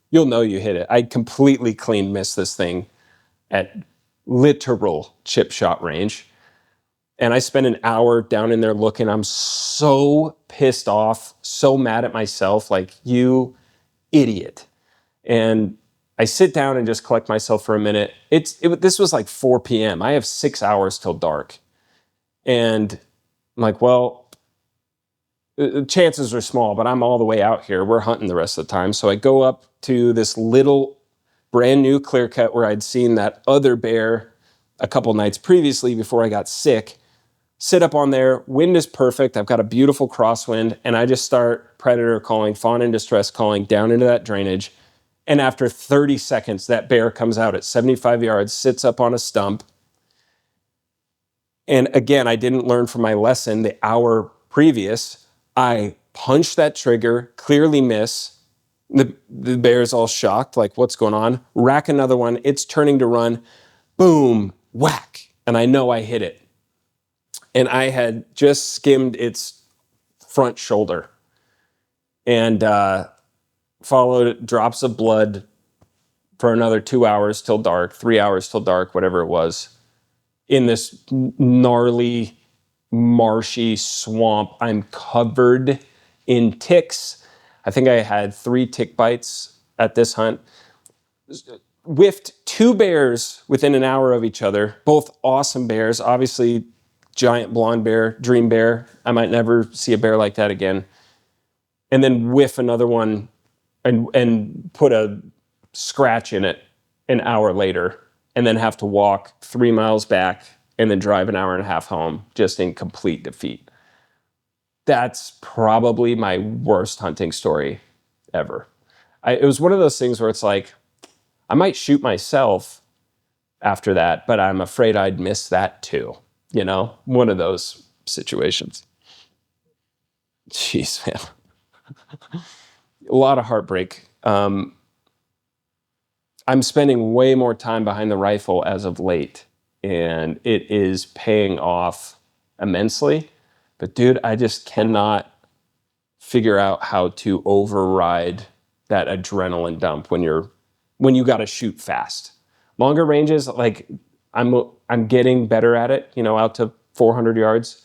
you'll know you hit it. I completely clean missed this thing at literal chip shot range. And I spent an hour down in there looking. I'm so pissed off, so mad at myself, like, you idiot. And I sit down and just collect myself for a minute. This was like 4 p.m. I have 6 hours till dark. And I'm like, well, chances are small, but I'm all the way out here. We're hunting the rest of the time. So I go up to this little brand new clear cut where I'd seen that other bear a couple nights previously before I got sick. Sit up on there. Wind is perfect. I've got a beautiful crosswind, and I just start predator calling, fawn in distress calling down into that drainage. And after 30 seconds, that bear comes out at 75 yards, sits up on a stump. And again, I didn't learn from my lesson the hour previous. I punch that trigger, clearly miss. The bear's all shocked, like, what's going on? Rack another one. It's turning to run. Boom, whack. And I know I hit it. And I had just skimmed its front shoulder. And followed drops of blood for another 2 hours till dark, 3 hours till dark, whatever it was, in this gnarly, marshy swamp. I'm covered in ticks. I think I had 3 tick bites at this hunt. Whiffed 2 bears within an hour of each other, both awesome bears. Obviously, giant blonde bear, dream bear. I might never see a bear like that again. And then whiff another one and put a scratch in it an hour later, and then have to walk 3 miles back and then drive an hour and a half home just in complete defeat. That's probably my worst hunting story ever. It was one of those things where it's like, I might shoot myself after that, but I'm afraid I'd miss that too. One of those situations. Jeez, man. A lot of heartbreak. I'm spending way more time behind the rifle as of late and it is paying off immensely. But dude, I just cannot figure out how to override that adrenaline dump when you got to shoot fast. Longer ranges, like I'm getting better at it, out to 400 yards.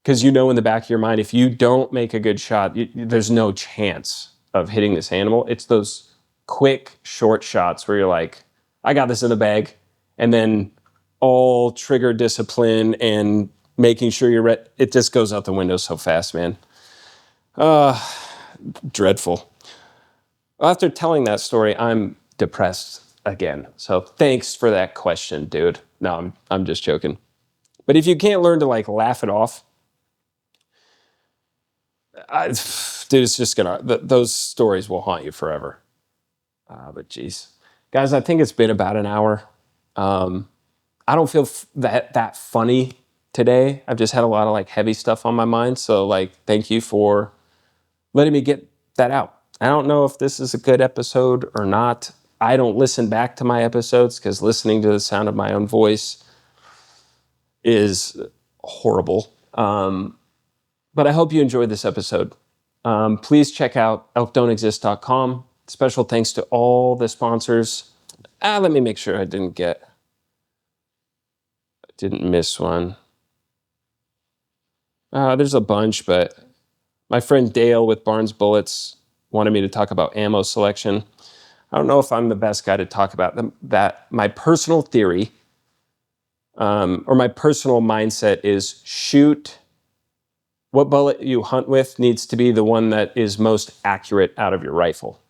Because in the back of your mind, if you don't make a good shot, there's no chance of hitting this animal. It's those quick, short shots where you're like, I got this in the bag. And then all trigger discipline and making sure you're ready, it just goes out the window so fast, man. Dreadful. After telling that story, I'm depressed again. So thanks for that question, dude. No, I'm just joking. But if you can't learn to laugh it off, dude, it's just those stories will haunt you forever. But geez, guys, I think it's been about an hour. I don't feel that funny today. I've just had a lot of heavy stuff on my mind. So thank you for letting me get that out. I don't know if this is a good episode or not. I don't listen back to my episodes because listening to the sound of my own voice is horrible. But I hope you enjoyed this episode. Please check out elkdon'texist.com. Special thanks to all the sponsors. Let me make sure I didn't miss one. There's a bunch, but my friend Dale with Barnes Bullets wanted me to talk about ammo selection. I don't know if I'm the best guy to talk about that. My personal theory, or my personal mindset is shoot. What bullet you hunt with needs to be the one that is most accurate out of your rifle.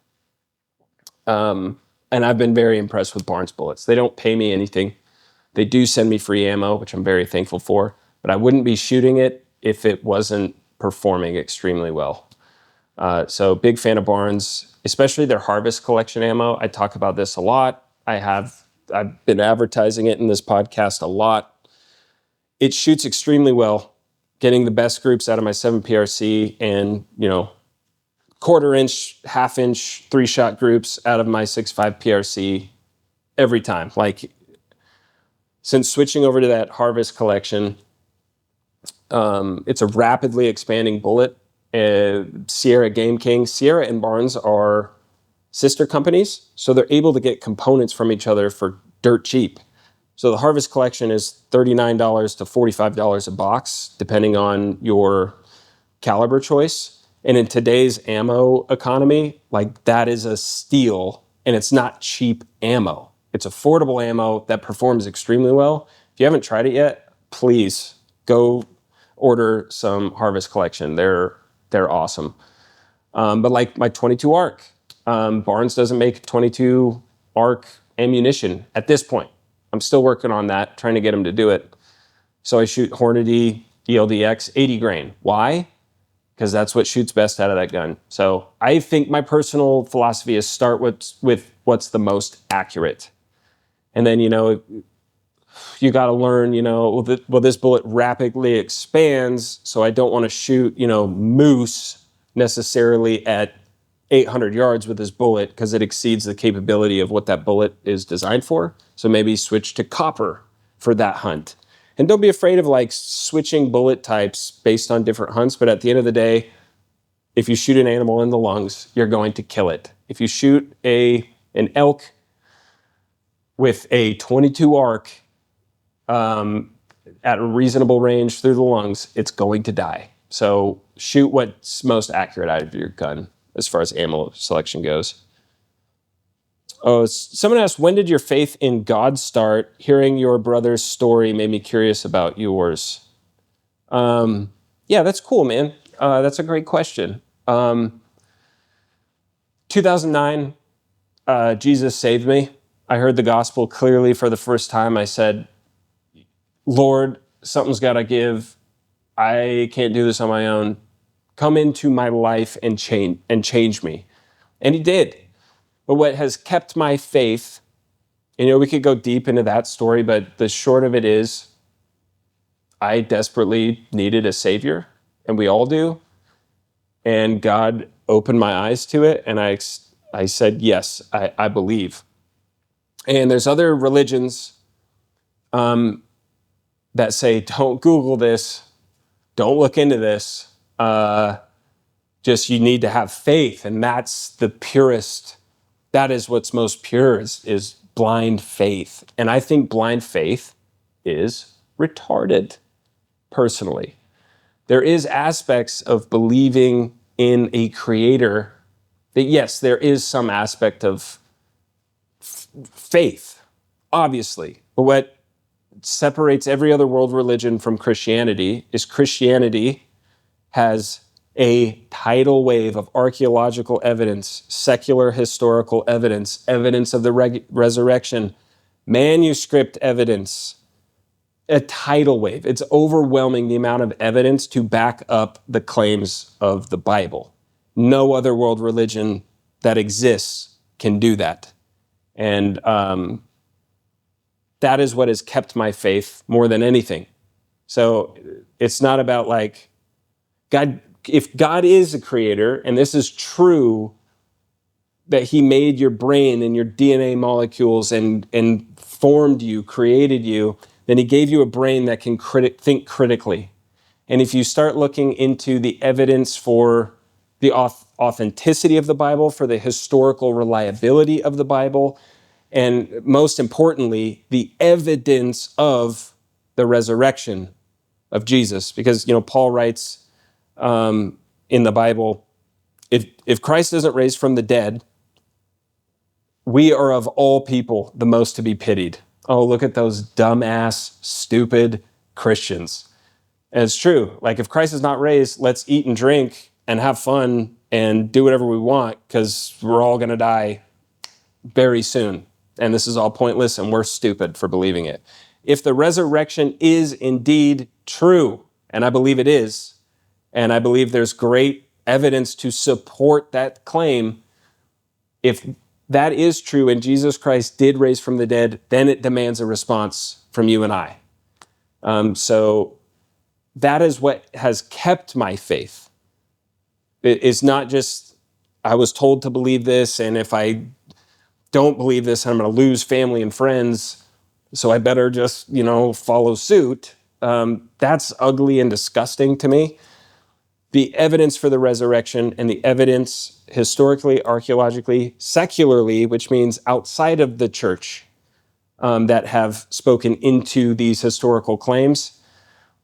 And I've been very impressed with Barnes Bullets. They don't pay me anything. They do send me free ammo, which I'm very thankful for, but I wouldn't be shooting it if it wasn't performing extremely well. So big fan of Barnes, especially their Harvest Collection ammo. I talk about this a lot. I've been advertising it in this podcast a lot. It shoots extremely well, getting the best groups out of my 7 PRC and, 1/4 inch, 1/2 inch, 3-shot groups out of my 6.5 PRC every time. Since switching over to that Harvest Collection, it's a rapidly expanding bullet. Sierra Game King. Sierra and Barnes are sister companies, so they're able to get components from each other for dirt cheap. So the Harvest Collection is $39 to $45 a box, depending on your caliber choice. And in today's ammo economy, that is a steal, and it's not cheap ammo. It's affordable ammo that performs extremely well. If you haven't tried it yet, please go order some Harvest Collection. They're awesome. But my 22 ARC, Barnes doesn't make 22 ARC ammunition at this point. I'm still working on that, trying to get them to do it. So I shoot Hornady ELDX 80 grain. Why? Because that's what shoots best out of that gun. So I think my personal philosophy is start with what's the most accurate. And then, you got to learn, this bullet rapidly expands, so I don't want to shoot, moose necessarily at 800 yards with this bullet because it exceeds the capability of what that bullet is designed for. So maybe switch to copper for that hunt. And don't be afraid of switching bullet types based on different hunts, but at the end of the day, if you shoot an animal in the lungs, you're going to kill it. If you shoot an elk with a 22 ARC at a reasonable range through the lungs, it's going to die. So shoot what's most accurate out of your gun as far as ammo selection goes. Oh, someone asked, when did your faith in God start? Hearing your brother's story made me curious about yours. Yeah, that's cool, man. That's a great question. 2009, Jesus saved me. I heard the gospel clearly for the first time. I said, Lord, something's got to give. I can't do this on my own. Come into my life and change me. And he did. But what has kept my faith, we could go deep into that story, but the short of it is I desperately needed a savior, and we all do. And God opened my eyes to it, and I said, yes, I believe. And there's other religions that say, don't Google this, don't look into this, just you need to have faith. And that's the purest, that is what's most pure is blind faith. And I think blind faith is retarded, personally. There is aspects of believing in a creator that, yes, there is some aspect of faith, obviously. But what separates every other world religion from Christianity is Christianity has a tidal wave of archaeological evidence, secular historical evidence, evidence of the resurrection, manuscript evidence, a tidal wave. It's overwhelming the amount of evidence to back up the claims of the Bible. No other world religion that exists can do that. And that is what has kept my faith more than anything. So it's not about like, God, if God is a creator, and this is true, that he made your brain and your DNA molecules and formed you, created you, then he gave you a brain that can think critically. And if you start looking into the evidence for the authenticity of the Bible, for the historical reliability of the Bible, and most importantly, the evidence of the resurrection of Jesus. Because, Paul writes in the Bible, if Christ isn't raised from the dead, we are of all people the most to be pitied. Oh, look at those dumbass, stupid Christians. And it's true. Like, if Christ is not raised, let's eat and drink and have fun and do whatever we want, because we're all going to die very soon. And this is all pointless, and we're stupid for believing it. If the resurrection is indeed true, and I believe it is, and I believe there's great evidence to support that claim, if that is true and Jesus Christ did raise from the dead, then it demands a response from you and I. So that is what has kept my faith. It's not just, I was told to believe this, and if I don't believe this, I'm going to lose family and friends, so I better just, follow suit. That's ugly and disgusting to me. The evidence for the resurrection and the evidence historically, archaeologically, secularly, which means outside of the church, that have spoken into these historical claims,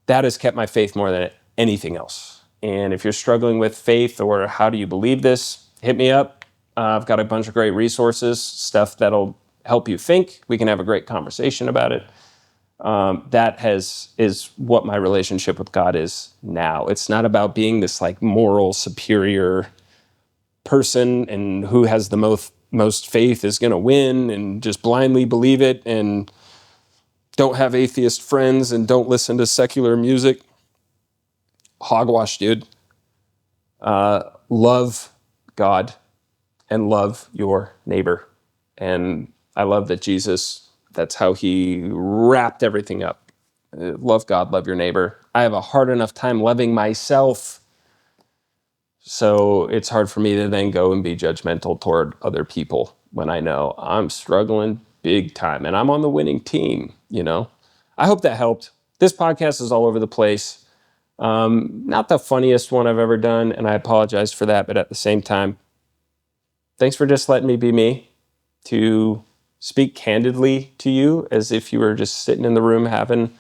that has kept my faith more than anything else. And if you're struggling with faith or how do you believe this, hit me up. I've got a bunch of great resources, stuff that'll help you think. We can have a great conversation about it. That is what my relationship with God is now. It's not about being this like moral superior person and who has the most faith is going to win, and just blindly believe it and don't have atheist friends and don't listen to secular music. Hogwash, dude. Love God and love your neighbor. And I love that Jesus, that's how he wrapped everything up. Love God, love your neighbor. I have a hard enough time loving myself, so it's hard for me to then go and be judgmental toward other people when I know I'm struggling big time and I'm on the winning team, I hope that helped. This podcast is all over the place. Not the funniest one I've ever done, and I apologize for that, but at the same time, thanks for just letting me be me, to speak candidly to you as if you were just sitting in the room having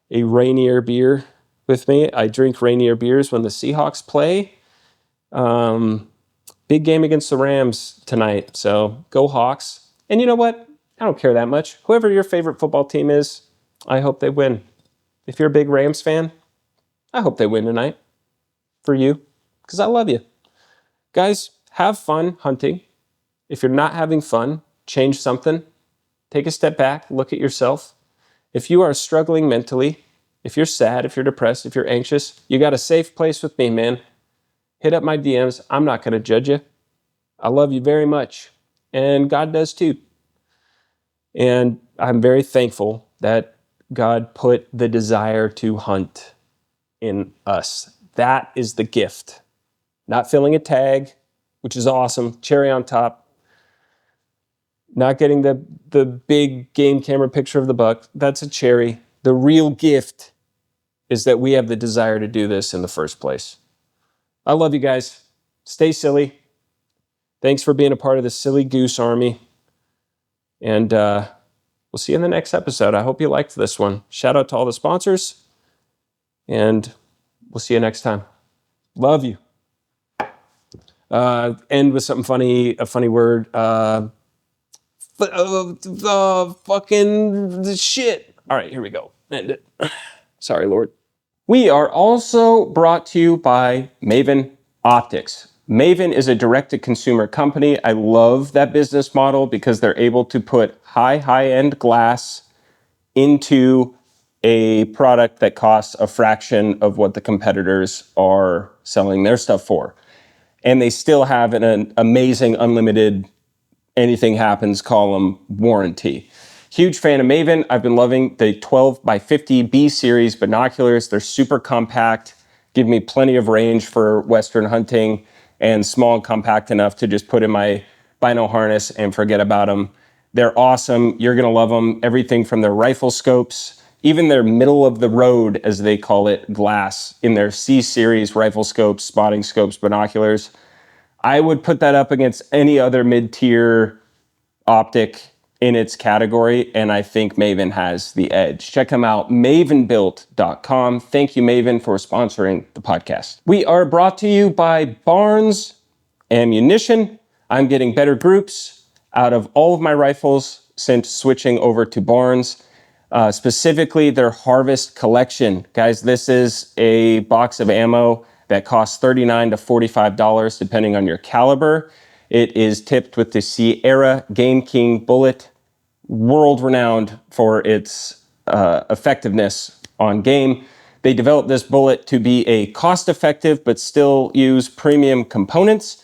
a Rainier beer with me. I drink Rainier beers when the Seahawks play. Big game against the Rams tonight, so go Hawks. And you know what? I don't care that much. Whoever your favorite football team is, I hope they win. If you're a big Rams fan, I hope they win tonight for you, because I love you. Guys, have fun hunting. If you're not having fun, change something. Take a step back, look at yourself. If you are struggling mentally, if you're sad, if you're depressed, if you're anxious, you got a safe place with me, man. Hit up my DMs. I'm not going to judge you. I love you very much. And God does too. And I'm very thankful that God put the desire to hunt in us. That is the gift. Not filling a tag, which is awesome. Cherry on top. Not getting the big game camera picture of the buck, that's a cherry. The real gift is that we have the desire to do this in the first place. I love you guys. Stay silly. Thanks for being a part of the Silly Goose Army. And we'll see you in the next episode. I hope you liked this one. Shout out to all the sponsors. And we'll see you next time. Love you. End with something funny, a funny word. Fucking shit. All right, here we go. End it. Sorry, Lord. We are also brought to you by Maven Optics. Maven is a direct-to-consumer company. I love that business model because they're able to put high-end glass into a product that costs a fraction of what the competitors are selling their stuff for. And they still have an amazing unlimited anything happens column warranty. Huge fan of Maven. I've been loving the 12 by 50 B series binoculars. They're super compact, give me plenty of range for Western hunting, and small and compact enough to just put in my bino harness and forget about them. They're awesome. You're gonna love them. Everything from their rifle scopes, even their middle of the road, as they call it, glass in their C series rifle scopes, spotting scopes, binoculars. I would put that up against any other mid-tier optic in its category, and I think Maven has the edge. Check them out, mavenbuilt.com. Thank you, Maven, for sponsoring the podcast. We are brought to you by Barnes Ammunition. I'm getting better groups out of all of my rifles since switching over to Barnes. Specifically their Harvest collection. Guys, this is a box of ammo that costs $39 to $45 depending on your caliber. It is tipped with the Sierra Game King bullet, world-renowned for its effectiveness on game. They developed this bullet to be a cost-effective but still use premium components.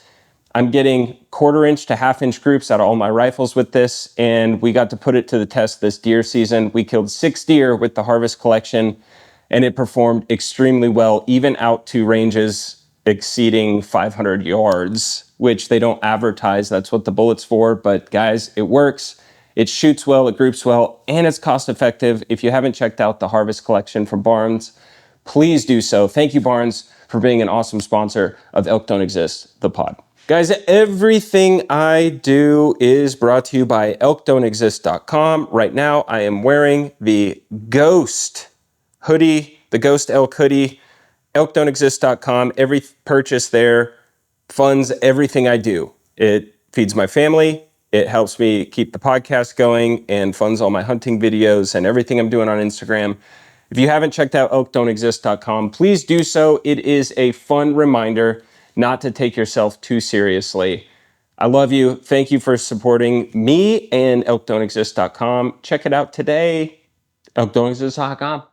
I'm getting 1/4 inch to 1/2 inch groups out of all my rifles with this, and we got to put it to the test this deer season. We killed 6 deer with the Harvest collection, and it performed extremely well, even out to ranges exceeding 500 yards, which they don't advertise. That's what the bullet's for, but guys, it works. It shoots well, it groups well, and it's cost effective. If you haven't checked out the Harvest collection from Barnes, please do so. Thank you, Barnes, for being an awesome sponsor of Elk Don't Exist, the pod. Guys, everything I do is brought to you by elkdon'texist.com. Right now, I am wearing the Ghost hoodie, the Ghost Elk hoodie, elkdon'texist.com. Every purchase there funds everything I do. It feeds my family, it helps me keep the podcast going, and funds all my hunting videos and everything I'm doing on Instagram. If you haven't checked out elkdon'texist.com, please do so. It is a fun reminder not to take yourself too seriously. I love you. Thank you for supporting me and elkdon'texist.com. Check it out today, elkdon'texist.com.